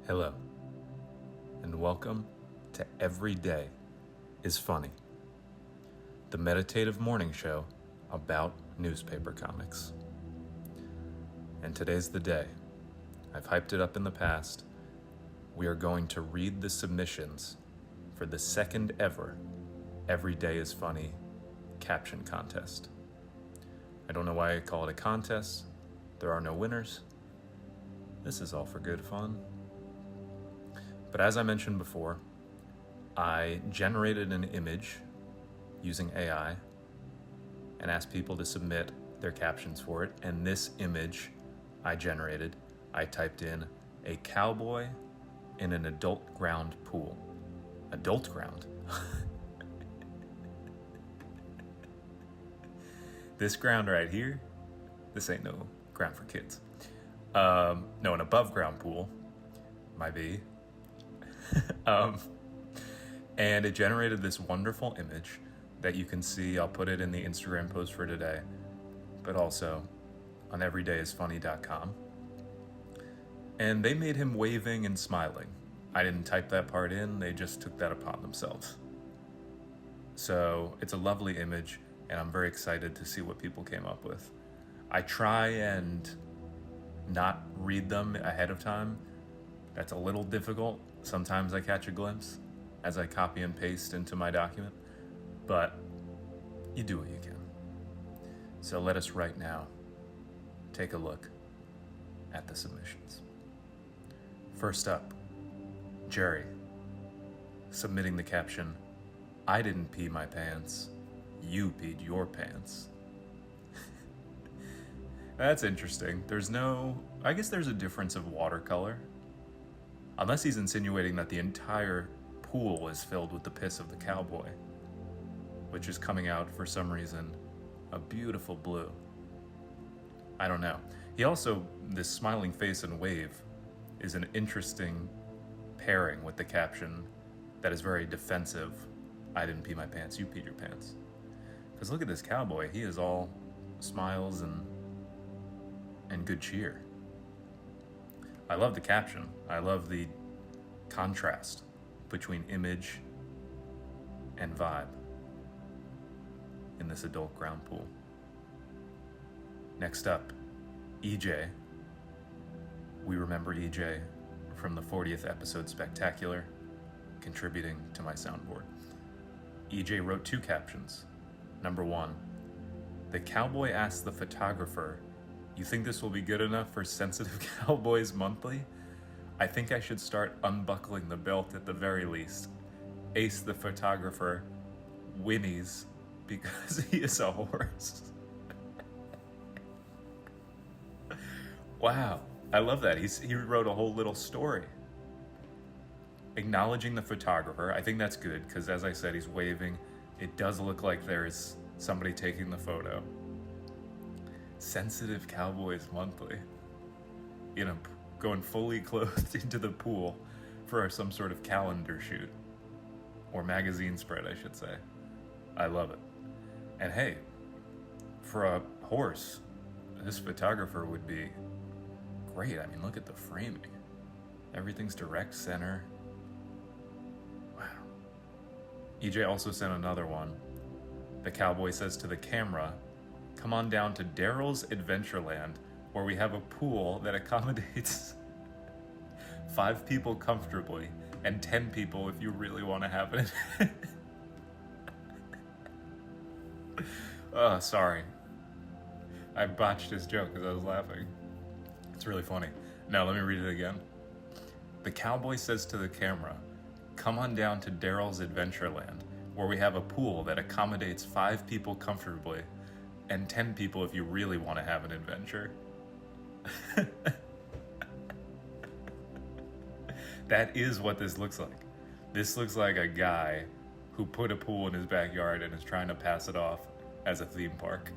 Hello, and welcome to Every Day is Funny, the meditative morning show about newspaper comics. And today's the day. I've hyped it up in the past. We are going to read the submissions for the second ever Every Day is Funny caption contest. I don't know why I call it a contest. There are no winners. This is all for good fun. But as I mentioned before, I generated an image using AI and asked people to submit their captions for it. And this image I generated, I typed in a cowboy in an adult ground pool. Adult ground? This ground right here, this ain't no ground for kids. No, an above ground pool might be. And it generated this wonderful image that you can see. I'll put it in the Instagram post for today, but also on everydayisfunny.com. And they made him waving and smiling. I didn't type that part in, they just took that upon themselves. So it's a lovely image, and I'm very excited to see what people came up with. I try and not read them ahead of time. That's a little difficult. Sometimes I catch a glimpse as I copy and paste into my document, but you do what you can. So let us right now take a look at the submissions. First up, Jerry, submitting the caption, "I didn't pee my pants, you peed your pants." That's interesting. I guess there's a difference of watercolor. Unless he's insinuating that the entire pool is filled with the piss of the cowboy, which is coming out for some reason a beautiful blue. I don't know. He also, this smiling face and wave is an interesting pairing with the caption that is very defensive. "I didn't pee my pants, you peed your pants." Because look at this cowboy. He is all smiles and good cheer. I love the caption. I love the contrast between image and vibe in this adult ground pool. Next up, EJ. We remember EJ from the 40th episode Spectacular, contributing to my soundboard. EJ wrote two captions. Number one, the cowboy asked the photographer, "You think this will be good enough for Sensitive Cowboys Monthly? I think I should start unbuckling the belt at the very least. Ace the photographer whinnies because he is a horse." Wow, I love that. He wrote a whole little story acknowledging the photographer. I think that's good because, as I said, he's waving. It does look like there is somebody taking the photo. Sensitive Cowboys Monthly. Going fully clothed into the pool for some sort of calendar shoot. Or magazine spread, I should say. I love it. And hey, for a horse, this photographer would be great. I mean, look at the framing. Everything's direct center. Wow. EJ also sent another one. The cowboy says to the camera, "Come on down to Daryl's Adventureland, where we have a pool that accommodates 5 people comfortably and 10 people if you really want to have it." Oh, sorry. I botched his joke because I was laughing. It's really funny. Now let me read it again. The cowboy says to the camera, "Come on down to Daryl's Adventureland, where we have a pool that accommodates 5 people comfortably and 10 people if you really want to have an adventure." That is what this looks like. This looks like a guy who put a pool in his backyard and is trying to pass it off as a theme park.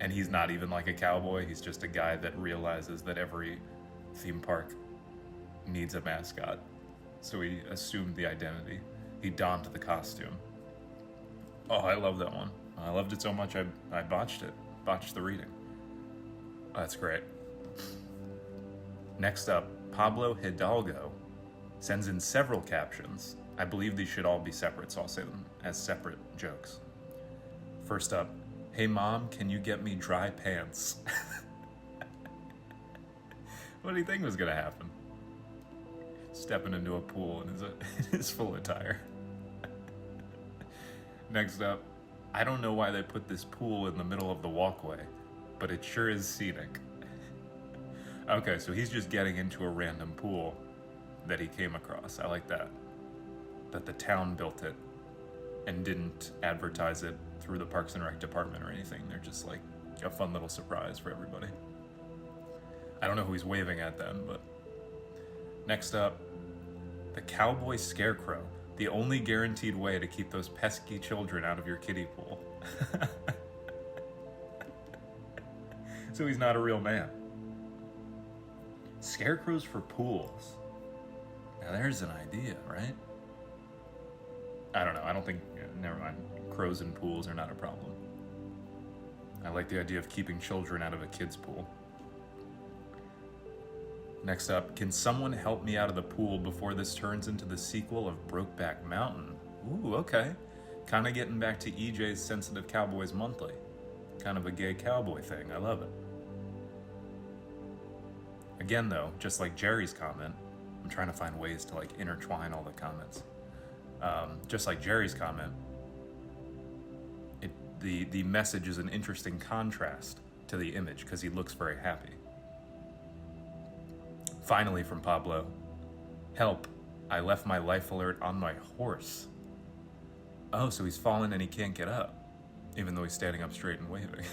And he's not even like a cowboy. He's just a guy that realizes that every theme park needs a mascot. So he assumed the identity. He donned the costume. Oh, I love that one. I loved it so much I botched it. Botched the reading. Oh, that's great. Next up, Pablo Hidalgo sends in several captions. I believe these should all be separate, so I'll say them as separate jokes. First up, hey mom, can you get me dry pants? What do you think was gonna happen? Stepping into a pool in his full attire. Next up, I don't know why they put this pool in the middle of the walkway, but it sure is scenic. Okay, so he's just getting into a random pool that he came across. I like that. That the town built it and didn't advertise it through the Parks and Rec department or anything. They're just like a fun little surprise for everybody. I don't know who he's waving at then, but... Next up, the cowboy scarecrow. The only guaranteed way to keep those pesky children out of your kiddie pool. So he's not a real man. Scarecrows for pools. Now there's an idea, right? I don't know. I don't think... never mind. Crows in pools are not a problem. I like the idea of keeping children out of a kid's pool. Next up, can someone help me out of the pool before this turns into the sequel of Brokeback Mountain? Ooh, okay. Kind of getting back to EJ's Sensitive Cowboys Monthly. Kind of a gay cowboy thing. I love it. Again, though, just like Jerry's comment, I'm trying to find ways to like intertwine all the comments. Just like Jerry's comment, the message is an interesting contrast to the image because he looks very happy. Finally, from Pablo, help, I left my life alert on my horse. Oh, so he's fallen and he can't get up, even though he's standing up straight and waving.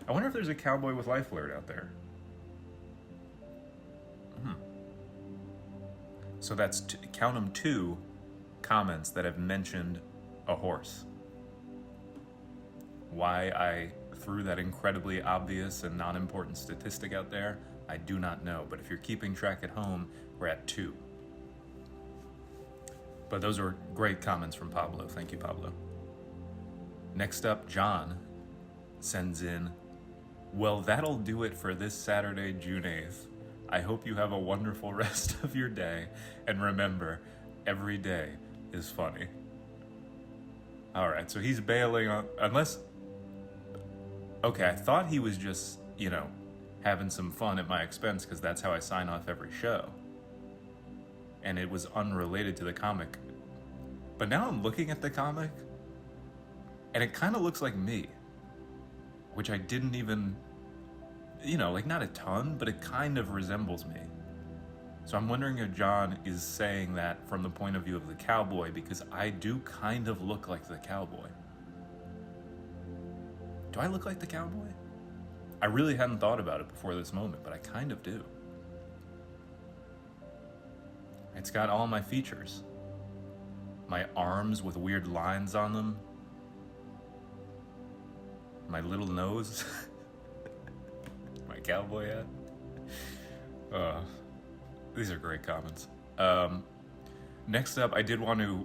I wonder if there's a cowboy with life alert out there. So that's, count them 2 comments that have mentioned a horse. Why I threw that incredibly obvious and non-important statistic out there, I do not know. But if you're keeping track at home, we're at 2. But those are great comments from Pablo. Thank you, Pablo. Next up, John sends in, well, that'll do it for this Saturday, June 8th. I hope you have a wonderful rest of your day. And remember, every day is funny. All right, so he's bailing on, unless... Okay, I thought he was just, having some fun at my expense because that's how I sign off every show. And it was unrelated to the comic. But now I'm looking at the comic, and it kind of looks like me. Which I didn't even, not a ton, but it kind of resembles me. So I'm wondering if John is saying that from the point of view of the cowboy, because I do kind of look like the cowboy. Do I look like the cowboy? I really hadn't thought about it before this moment, but I kind of do. It's got all my features. My arms with weird lines on them. My little nose. My cowboy hat. These are great comments. Next up, I did want to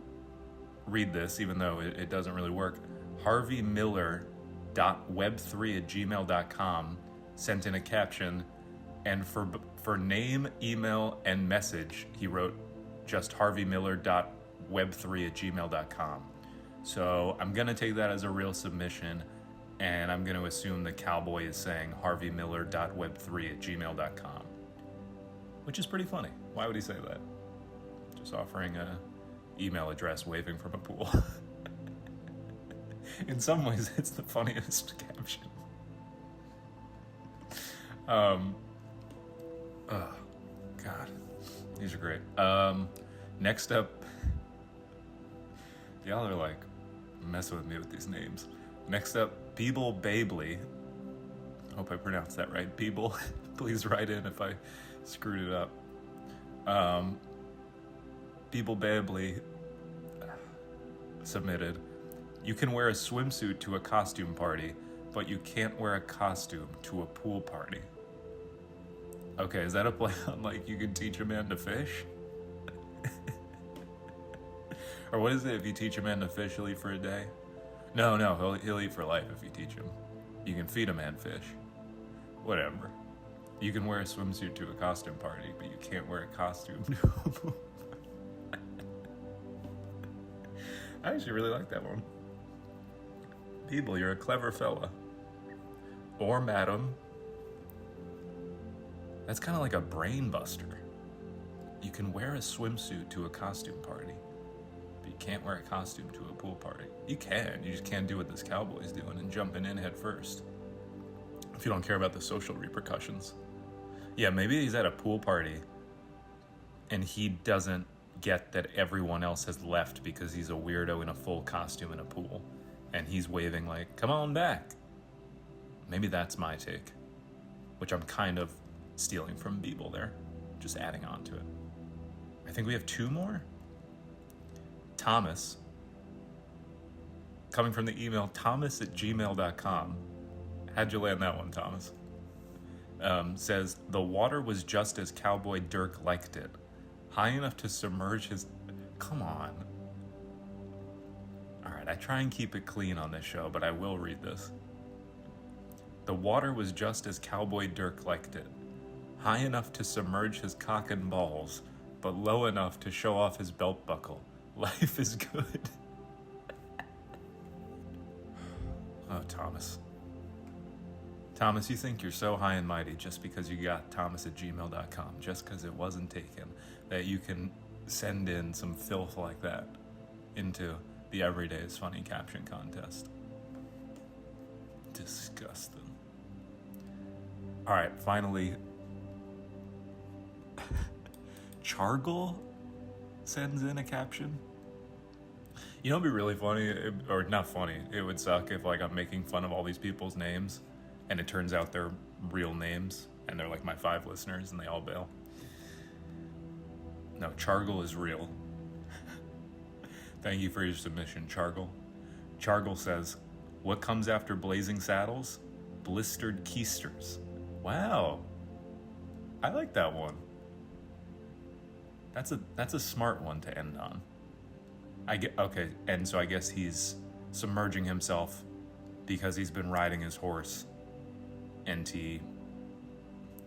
read this, even though it doesn't really work. harveymiller.web3@gmail.com sent in a caption, and for name, email, and message, he wrote just harveymiller.web3@gmail.com. So I'm gonna take that as a real submission, and I'm gonna assume the cowboy is saying harveymiller.web3@gmail.com, which is pretty funny. Why would he say that? Just offering a email address waving from a pool. In some ways, it's the funniest caption. Oh, God. These are great. Next up, y'all are like messing with me with these names. Next up, Peeble Babley. I hope I pronounced that right. Peeble, please write in if I screwed it up. Peeble Babley submitted, you can wear a swimsuit to a costume party, but you can't wear a costume to a pool party. Okay, is that a play on like you can teach a man to fish? Or what is it, if you teach a man to fish, he'll eat for a day? No, he'll eat for life if you teach him. You can feed a man fish. Whatever. You can wear a swimsuit to a costume party, but you can't wear a costume to a pool. I actually really like that one. People, you're a clever fella. Or madam. That's kind of like a brain buster. You can wear a swimsuit to a costume party, but you can't wear a costume to a pool party. You can, you just can't do what this cowboy's doing and jumping in head first. If you don't care about the social repercussions. Yeah, maybe he's at a pool party and he doesn't get that everyone else has left because he's a weirdo in a full costume in a pool. And he's waving like, come on back. Maybe that's my take, which I'm kind of stealing from Beeble there, just adding on to it. I think we have two more. Thomas, coming from the email thomas@gmail.com. How'd you land that one, Thomas? Says, the water was just as Cowboy Dirk liked it. High enough to submerge his... Come on. Alright, I try and keep it clean on this show, but I will read this. The water was just as Cowboy Dirk liked it. High enough to submerge his cock and balls, but low enough to show off his belt buckle. Life is good. Oh, Thomas. Thomas, you think you're so high and mighty just because you got thomas@gmail.com, just because it wasn't taken, that you can send in some filth like that into the Everyday is Funny caption contest. Disgusting. All right, finally, Chargle sends in a caption. You know, it'd be really funny, or not funny, it would suck if like I'm making fun of all these people's names and it turns out they're real names and they're like my 5 listeners and they all bail. No, Chargle is real. Thank you for your submission, Chargle. Chargle says, what comes after Blazing Saddles? Blistered keisters. Wow. I like that one. That's a smart one to end on. Okay, and so I guess he's submerging himself because he's been riding his horse and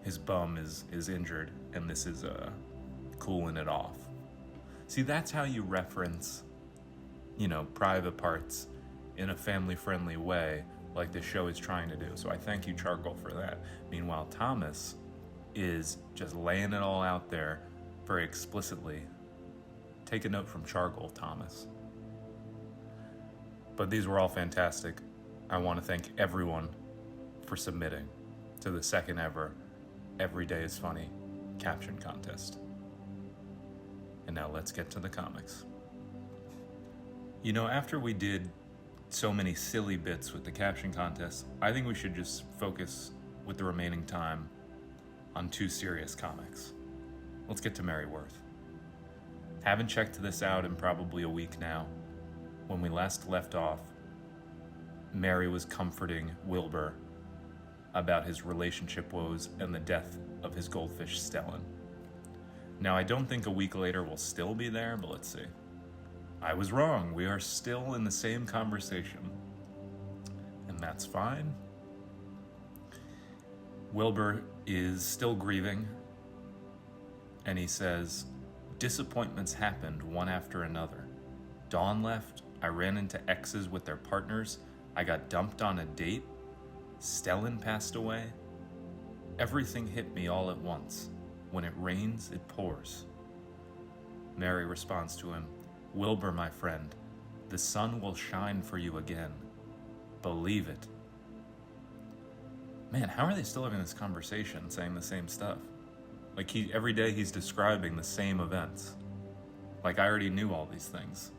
his bum is injured and this is cooling it off. See, that's how you reference, private parts in a family-friendly way like the show is trying to do. So I thank you, Charcoal, for that. Meanwhile, Thomas is just laying it all out there very explicitly. Take a note from Charcoal, Thomas. But these were all fantastic. I want to thank everyone for submitting to the second ever Every Day is Funny caption contest. And now let's get to the comics. After we did so many silly bits with the caption contest, I think we should just focus with the remaining time on 2 serious comics. Let's get to Mary Worth. Haven't checked this out in probably a week now. When we last left off, Mary was comforting Wilbur about his relationship woes and the death of his goldfish Stellan. Now, I don't think a week later we'll still be there, but let's see. I was wrong. We are still in the same conversation. And that's fine. Wilbur is still grieving, and he says, disappointments happened one after another. Dawn left, I ran into exes with their partners, I got dumped on a date, Stellan passed away. Everything hit me all at once. When it rains, it pours. Mary responds to him, Wilbur, my friend, the sun will shine for you again. Believe it. Man, how are they still having this conversation, saying the same stuff? Like every day he's describing the same events. Like I already knew all these things.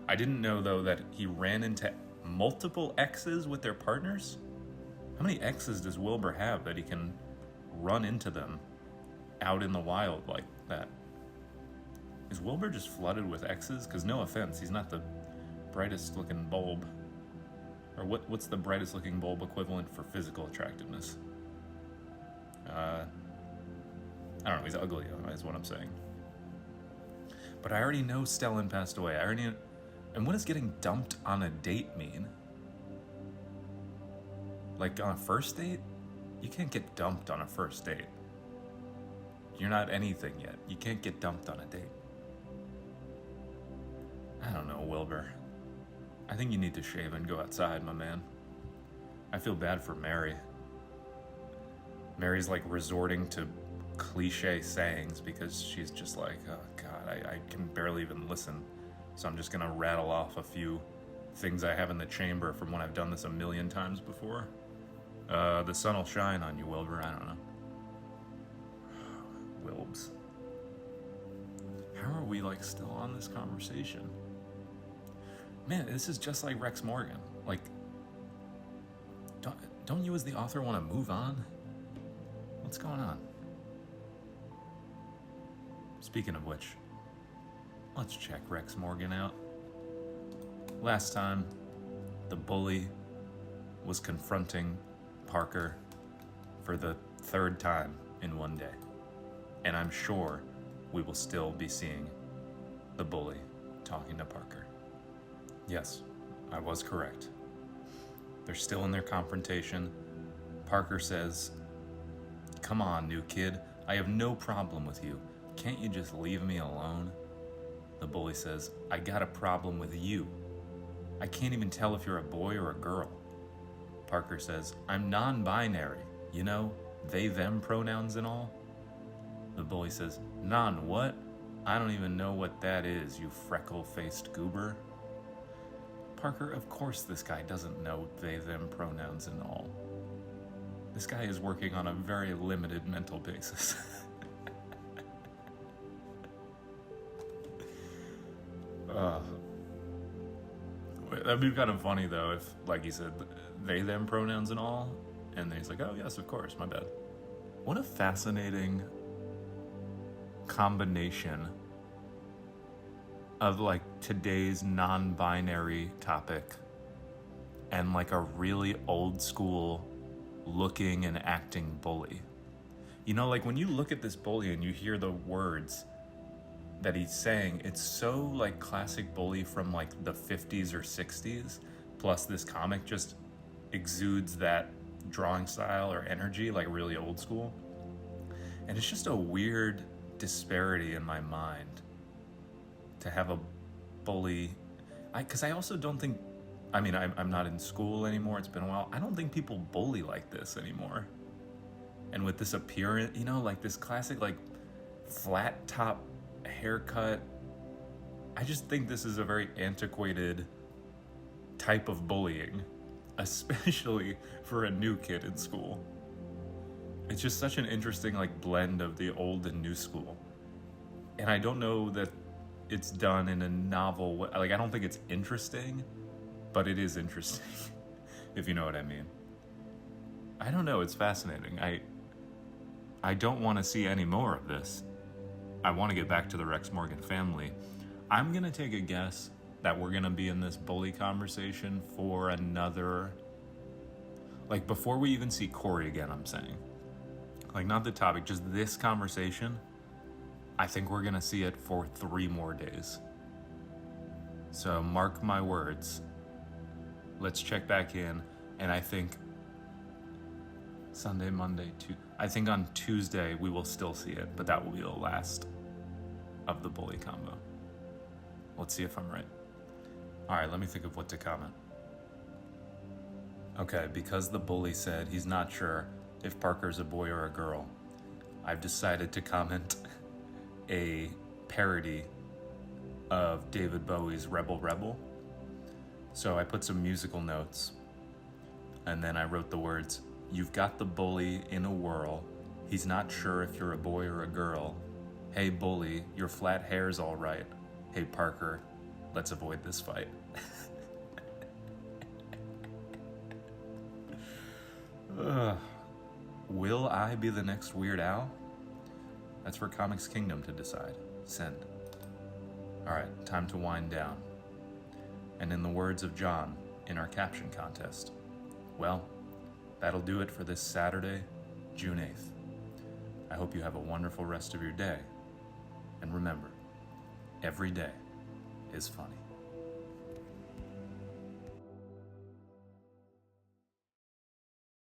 I didn't know, though, that he ran into multiple exes with their partners? How many exes does Wilbur have that he can run into them out in the wild like that? Is Wilbur just flooded with exes? Because no offense, he's not the brightest looking bulb. Or what's the brightest looking bulb equivalent for physical attractiveness? I don't know, he's ugly is what I'm saying. But I already know Stellan passed away. And what does getting dumped on a date mean? Like on a first date? You can't get dumped on a first date. You're not anything yet. You can't get dumped on a date. I don't know, Wilbur. I think you need to shave and go outside, my man. I feel bad for Mary. Mary's like resorting to cliche sayings because she's just like, oh God, I can barely even listen. So I'm just gonna rattle off a few things I have in the chamber from when I've done this a million times before. The sun will shine on you, Wilbur. I don't know. Wilbs. How are we like still on this conversation? Man, this is just like Rex Morgan. Like, don't you as the author want to move on? What's going on? Speaking of which, let's check Rex Morgan out. Last time, the bully was confronting Parker for the third time in one day. And I'm sure we will still be seeing the bully talking to Parker. Yes, I was correct. They're still in their confrontation. Parker says, "Come on, new kid. I have no problem with you. Can't you just leave me alone?" The bully says, "I got a problem with you. I can't even tell if you're a boy or a girl." Parker says, "I'm non-binary. You know, they, them pronouns and all." The bully says, "Non what? I don't even know what that is, you freckle-faced goober." Parker, of course this guy doesn't know they, them pronouns and all. This guy is working on a very limited mental basis. That'd be kind of funny though if, like he said, they, them pronouns and all, and then he's like, "Oh yes, of course, my bad." What a fascinating combination of like today's non-binary topic and like a really old school looking and acting bully. You know, like when you look at this bully and you hear the words that he's saying, it's so like classic bully from like the 50s or 60s, plus this comic just exudes that drawing style or energy, like really old school. And it's just a weird disparity in my mind to have a bully. Because I also don't think, I mean, I'm not in school anymore, it's been a while. I don't think people bully like this anymore. And with this appearance, you know, like this classic like flat top haircut, I just think this is a very antiquated type of bullying, especially for a new kid in school. It's just such an interesting like blend of the old and new school. And I don't know that it's done in a novel way. Like, I don't think it's interesting, but it is interesting, if you know what I mean. I don't know, it's fascinating. I don't want to see any more of this. I want to get back to the Rex Morgan family. I'm going to take a guess that we're going to be in this bully conversation for another, like before we even see Corey again, I'm saying. Like not the topic, just this conversation. I think we're going to see it for 3 more days. So mark my words. Let's check back in. And I think Sunday, Monday, I think on Tuesday we will still see it, but that will be the last of the bully combo. Let's see if I'm right. All right, let me think of what to comment. Okay, because the bully said he's not sure if Parker's a boy or a girl, I've decided to comment a parody of David Bowie's Rebel Rebel. So I put some musical notes, and then I wrote the words, "You've got the bully in a whirl. He's not sure if you're a boy or a girl. Hey bully, your flat hair's all right. Hey Parker, let's avoid this fight." Will I be the next Weird Al? That's for Comics Kingdom to decide. Send. Alright, time to wind down. And in the words of John in our caption contest, well, that'll do it for this Saturday, June 8th. I hope you have a wonderful rest of your day. And remember, every day is funny.